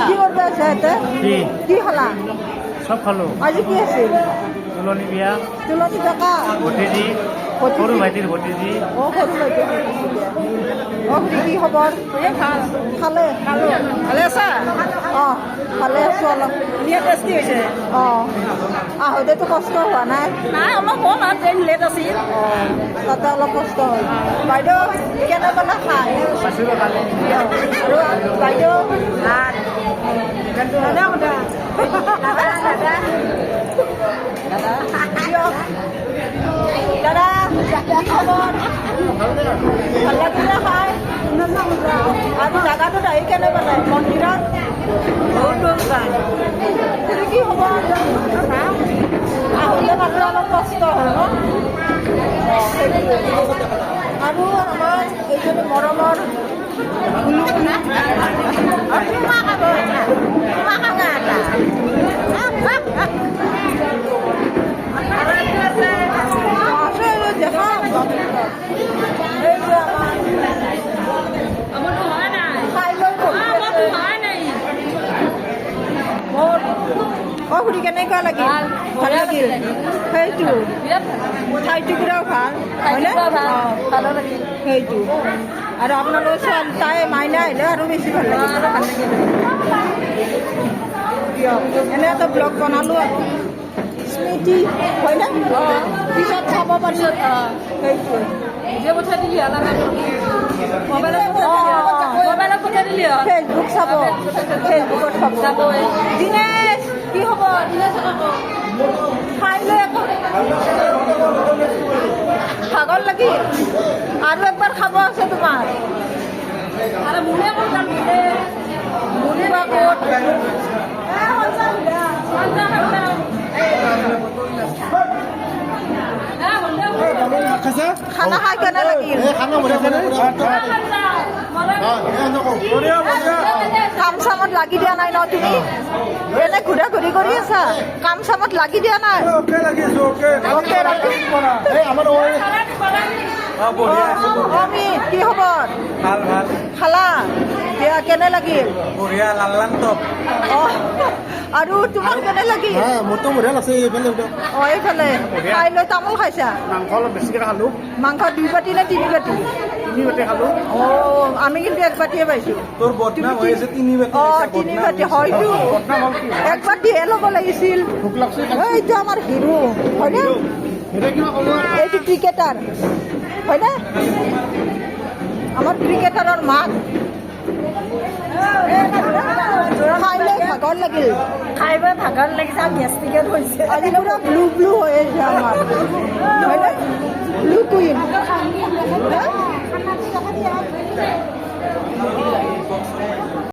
কি করবে আছে এতে কি খালা সব খালো আজি কি আছিল তুলনি বিয়া তুলনি টাকা ভতিজি সৰু ভাইটিৰ ভতিজি ও সৰু বাইদেউ ও কি খবৰ ভাল খালে ভালে আছা অঁ ভালে আছোঁ অলপ ধুনীয়া টেষ্টি হৈছে অঁ আহোঁতেতো কষ্ট হোৱা নাই নাই অলপ হ'ল আৰু ট্ৰেইন লেট আছিল অঁ তাতে অলপ কষ্ট হ'ল বাইদেউ কেনে পালে খায় পাইছিলোঁ খালে আৰু বাইদেউ দাদা দাদা দাদা কি খবৰ ভাল লাগিলে খাই আৰু জাগাটোত আহি কেনে পালে মন্দিৰত কি হ'ব আহোঁতে মাত্ৰ অলপ কষ্ট হয় ন আৰু আমাৰ এইজনী মৰমৰ খুৰী কেনেকুৱা লাগিল ভাল লাগিল সেইটো ঠাইটুকুৰাও ভাল হয়নে ভালো লাগিল সেইটো আৰু আপোনালোকৰ ছোৱালী তাই মাইনা আহিলে আৰু বেছি ভাল লাগিল দিয়ক এনে এটা ব্লগ বনালোঁ আৰু স্মৃতি হয়নে পিছত চাব পাৰি সেইটো নিজে পঠাই দিলি মোবাইলত পঠাই দিলি ফেচবুক চাব ফেচবুকত চাব যাবই দিনেশ কি হ'ব দিনেশ খাই লৈ আকৌ ভাগৰ লাগিল আৰু একবাৰ খাব আছে তোমাৰ আৰু মোলে ক'ত মুড়ি বা ক'ত খানা খাই কেনে লাগিল কাম চামত লাগি দিয়া নাই ন তুমি এনে ঘূৰা ঘূৰি কৰি আছা কাম চামত লাগি দিয়া নাই অমিত কি খবৰ ভাল ভাল খালা দিয়া কেনে লাগিল বঢ়িয়া লাল্লান টপ আৰু তোমাৰ কেনে লাগিল মোৰতো বঢ়িয়া লাগছে এইফালে অঁ এইফালে খাই লৈ তামোল খাইছা মাংস অলপ বেছিকৈ খালোঁ মাংস 2 বাটি নে 3 বাটি 3 বাটি খালোঁ অঁ আমি কিন্তু 1 বাটিয়ে পাইছোঁ তোৰ বদনাম হৈ আছে 3 বাটি অঁ 3 বাটি হয়তো বদনাম হ'ল কি 1 বাটিহে ল'ব লাগিছিল ভোক লাগছে এইটো আমাৰ হিৰো হয়নে এইটো ক্ৰিকেটাৰ হয়নে আমাৰ ক্ৰিকেটাৰৰ মাক খাই লৈ ভাগৰ লাগিল খাই বৈ ভাগৰ লাগিছে আৰু গেষ্টিকে ধৰিছে আজি পুৰা ব্লু ব্লু হৈ আছে আমাৰ হয়নে ব্লু কুইন